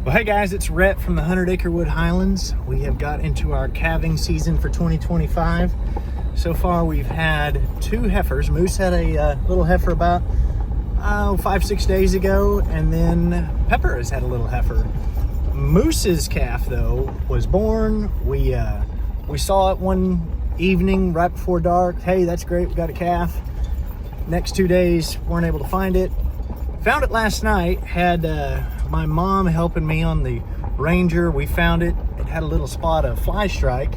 Well, hey guys, it's Rhett from the 100 Acre Wood Highlands. We have got into our calving season for 2025. So far, we've had two heifers. Mousse had a little heifer about 5-6 days ago, and then Pepper has had a little heifer. Mousse's calf, though, was born. We saw it one evening right before dark. Hey, that's great, we got a calf. Next 2 days, weren't able to find it. Found it last night. Had my mom helping me on the Ranger. We found it. It had a little spot of fly strike,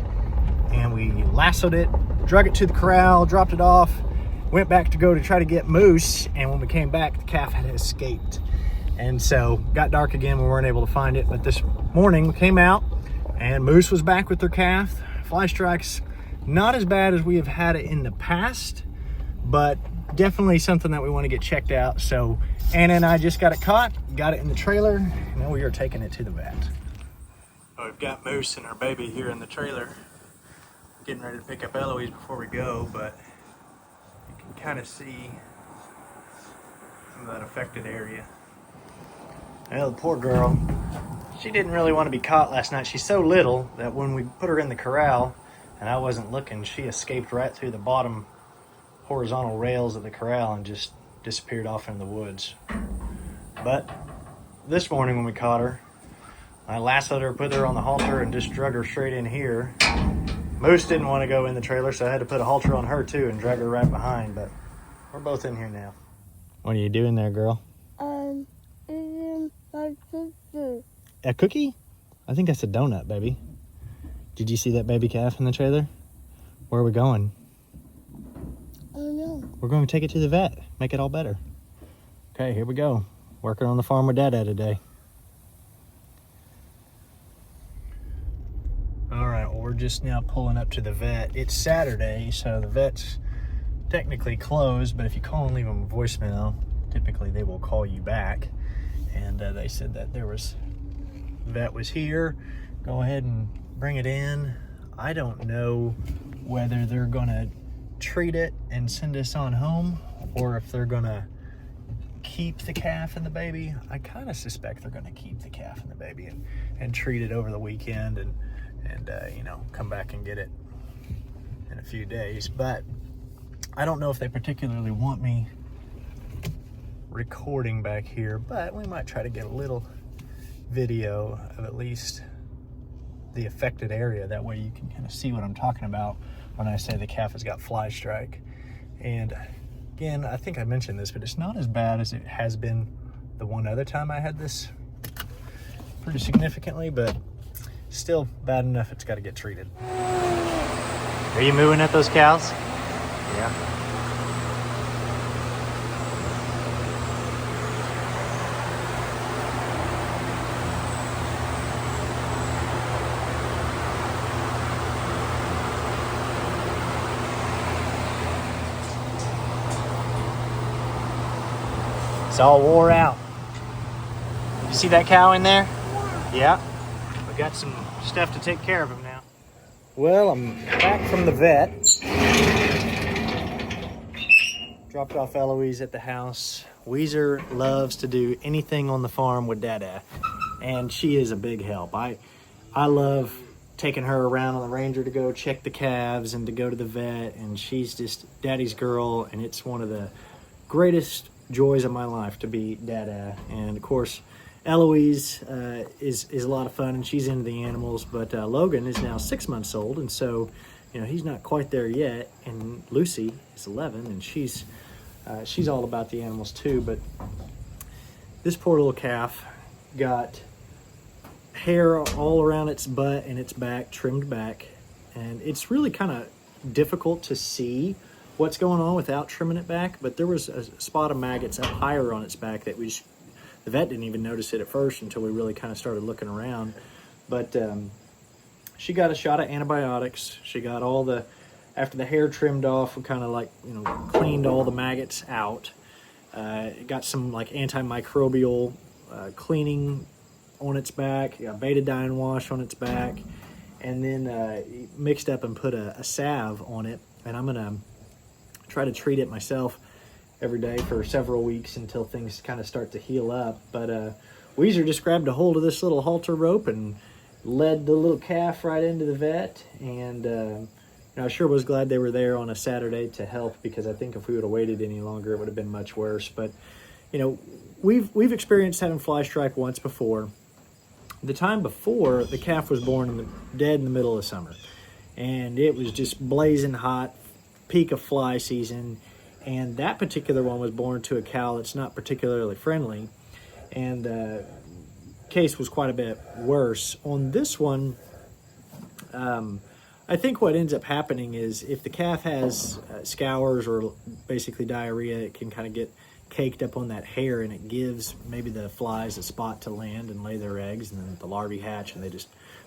and we lassoed it, drug it to the corral, dropped it off, went back to go to try to get Mousse, and when we came back, the calf had escaped. And so got dark again, we weren't able to find it. But this morning we came out and Mousse was back with their calf. Fly strikes not as bad as we have had it in the past, but definitely something that we want to get checked out. So Anna and I just got it caught, got it in the trailer, and now we are taking it to the vet. Oh, we've got Mousse and our baby here in the trailer, getting ready to pick up Eloise before we go, but you can kind of see some of that affected area. Well, the poor girl, she didn't really want to be caught last night. She's so little that when we put her in the corral and I wasn't looking, she escaped right through the bottom horizontal rails of the corral and just disappeared off in the woods. But this morning when we caught her, I lassoed her, put her on the halter, and just drug her straight in here. Mousse didn't want to go in the trailer, so I had to put a halter on her too and drag her right behind, but we're both in here now. What are you doing there, girl? A cookie? I think that's a donut, baby. Did you see that baby calf in the trailer? Where are we going? I don't know. We're going to take it to the vet, make it all better. Okay, here we go. Working on the farm with Dada today. All right, well, we're just now pulling up to the vet. It's Saturday, so the vet's technically closed, but if you call and leave them a voicemail, typically they will call you back. And they said that the vet was here. Go ahead and bring it in. I don't know whether they're gonna treat it and send us on home, or if they're gonna keep the calf and the baby. I kind of suspect they're gonna keep the calf and the baby and treat it over the weekend and you know, come back and get it in a few days. But I don't know if they particularly want me recording back here, but we might try to get a little video of at least the affected area. That way you can kind of see what I'm talking about when I say the calf has got fly strike. And again, I think I mentioned this, but it's not as bad as it has been the one other time I had this pretty significantly, but still bad enough it's got to get treated. Are you mooing at those cows? Yeah. It's all wore out. You see that cow in there? Yeah. We got some stuff to take care of him now. Well, I'm back from the vet. Dropped off Eloise at the house. Weezer loves to do anything on the farm with Dada, and she is a big help. I love taking her around on the Ranger to go check the calves and to go to the vet, and she's just Daddy's girl, and it's one of the greatest joys of my life to be Dada. And of course Eloise is a lot of fun, and she's into the animals, but Logan is now 6 months old, and so you know he's not quite there yet. And Lucy is 11, and she's all about the animals too. But this poor little calf got hair all around its butt and its back trimmed back, and it's really kind of difficult to see what's going on without trimming it back. But there was a spot of maggots up higher on its back that the vet didn't even notice it at first until we really kind of started looking around. But she got a shot of antibiotics. She got after the hair trimmed off, we kind of like, you know, cleaned all the maggots out. Got some like antimicrobial cleaning on its back, got betadine wash on its back, and then mixed up and put a salve on it. And I'm gonna try to treat it myself every day for several weeks until things kind of start to heal up. But Weezer just grabbed a hold of this little halter rope and led the little calf right into the vet. And I sure was glad they were there on a Saturday to help, because I think if we would have waited any longer, it would have been much worse. But, we've experienced having fly strike once before. The time before, the calf was born dead in the middle of summer. And it was just blazing hot, peak of fly season. And that particular one was born to a cow that's not particularly friendly. And the case was quite a bit worse. On this one, I think what ends up happening is if the calf has scours or basically diarrhea, it can kind of get caked up on that hair, and it gives maybe the flies a spot to land and lay their eggs, and then the larvae hatch, and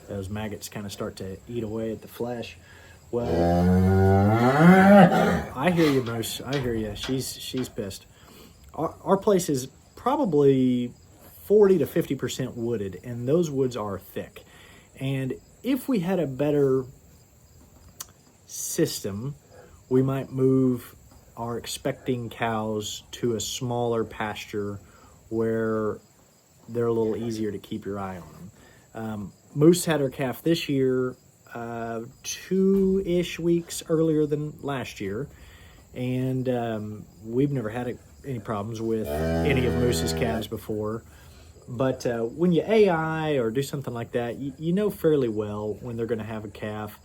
those maggots kind of start to eat away at the flesh. Well, I hear you, Mousse. I hear you. She's pissed. Our place is probably 40 to 50% wooded, and those woods are thick. And if we had a better system, we might move our expecting cows to a smaller pasture where they're a little easier to keep your eye on them. Mousse had her calf this year 2-ish weeks earlier than last year, and we've never had any problems with any of Mousse's calves before. But when you AI or do something like that, you know fairly well when they're going to have a calf.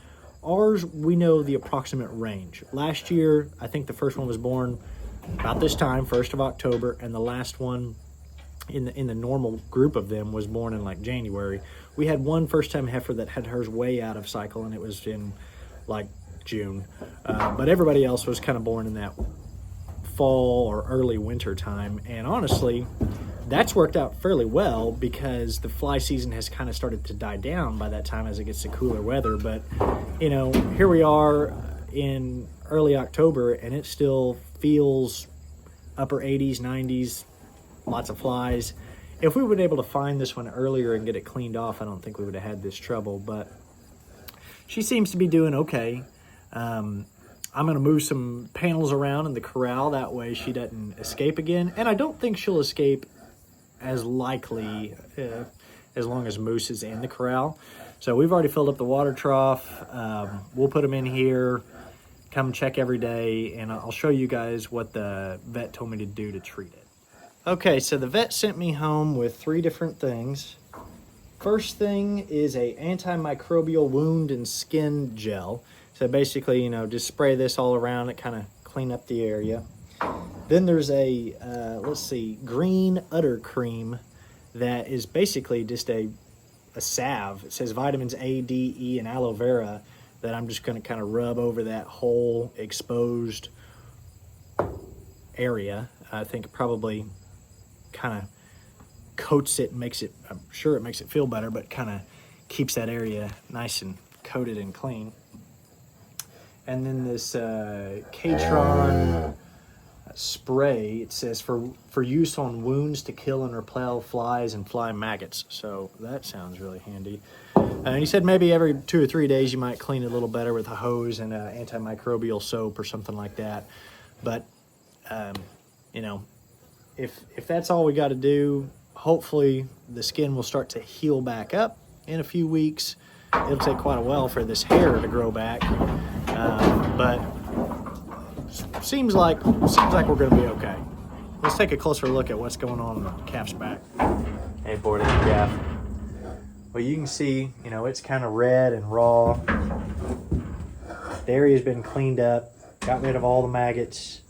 Ours, we know the approximate range. Last year, I think the first one was born about this time, 1st of October, and the last one in the normal group of them was born in like January. We had one first-time heifer that had hers way out of cycle, and it was in like June. But everybody else was kind of born in that fall or early winter time. And honestly, that's worked out fairly well because the fly season has kind of started to die down by that time as it gets to cooler weather. But, here we are in early October, and it still feels upper 80s, 90s, lots of flies. If we were able to find this one earlier and get it cleaned off, I don't think we would have had this trouble. But she seems to be doing okay. I'm going to move some panels around in the corral. That way she doesn't escape again. And I don't think she'll escape as likely as long as Mousse is in the corral. So we've already filled up the water trough. We'll put them in here, come check every day, and I'll show you guys what the vet told me to do to treat it. Okay, so the vet sent me home with 3 different things. First thing is a antimicrobial wound and skin gel. So basically, just spray this all around it, kind of clean up the area. Then there's a, green udder cream that is basically just a salve. It says vitamins A, D, E, and aloe vera that I'm just going to kind of rub over that whole exposed area. I think it probably kind of coats it and makes it, I'm sure it makes it feel better, but kind of keeps that area nice and coated and clean. And then this Catron spray, it says for use on wounds to kill and repel flies and fly maggots. So that sounds really handy. And he said maybe every 2 or 3 days you might clean it a little better with a hose and antimicrobial soap or something like that. But if that's all we got to do, hopefully the skin will start to heal back up in a few weeks. It'll take quite a while for this hair to grow back, but seems like we're going to be okay. Let's take a closer look at what's going on in the calf's back. Hey, boarded calf. Well, you can see, it's kind of red and raw. The area's been cleaned up, got rid of all the maggots.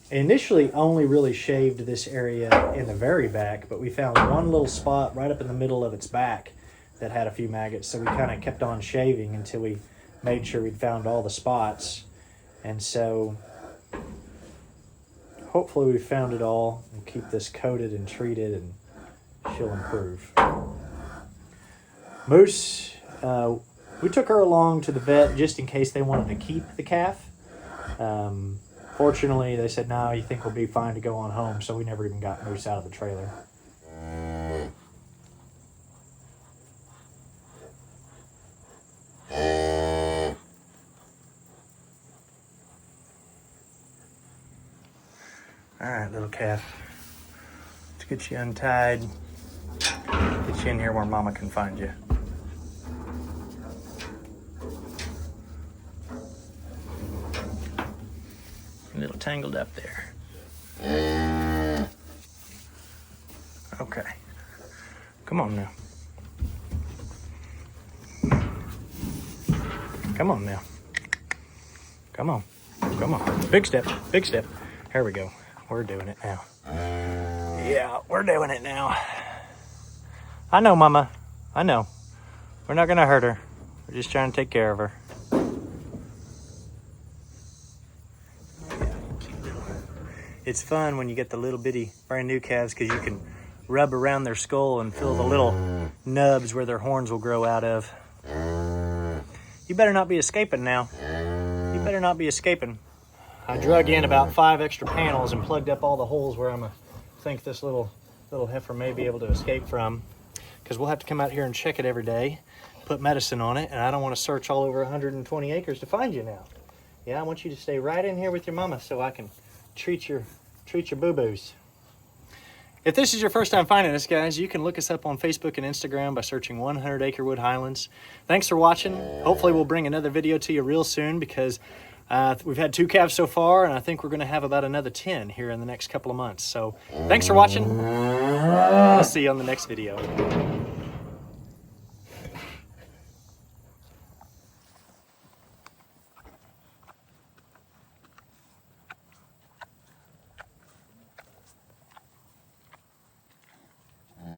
Initially only really shaved this area in the very back, but we found one little spot right up in the middle of its back that had a few maggots, so we kind of kept on shaving until we made sure we'd found all the spots. And so hopefully we found it all. We'll keep this coated and treated, and she'll improve. Mousse, we took her along to the vet just in case they wanted to keep the calf. Fortunately, they said, no, you think we'll be fine to go on home, so we never even got Mousse out of the trailer. All right, little calf. Let's get you untied. Get you in here where Mama can find you. A little tangled up there. Okay. Come on now. Come on now. Come on. Come on. Big step. Big step. Here we go. We're doing it now. Yeah, we're doing it now. I know, Mama. I know. We're not going to hurt her. We're just trying to take care of her. It's fun when you get the little bitty brand new calves because you can rub around their skull and feel the little nubs where their horns will grow out of. You better not be escaping now. You better not be escaping. I drug in about 5 extra panels and plugged up all the holes where I think this little heifer may be able to escape from, because we'll have to come out here and check it every day, put medicine on it, and I don't want to search all over 120 acres to find you now. Yeah, I want you to stay right in here with your mama so I can treat your boo-boos. If this is your first time finding us, guys, you can look us up on Facebook and Instagram by searching 100 Acre Wood Highlands. Thanks for watching. Hopefully we'll bring another video to you real soon, because we've had 2 calves so far, and I think we're going to have about another 10 here in the next couple of months. So thanks for watching. I'll see you on the next video.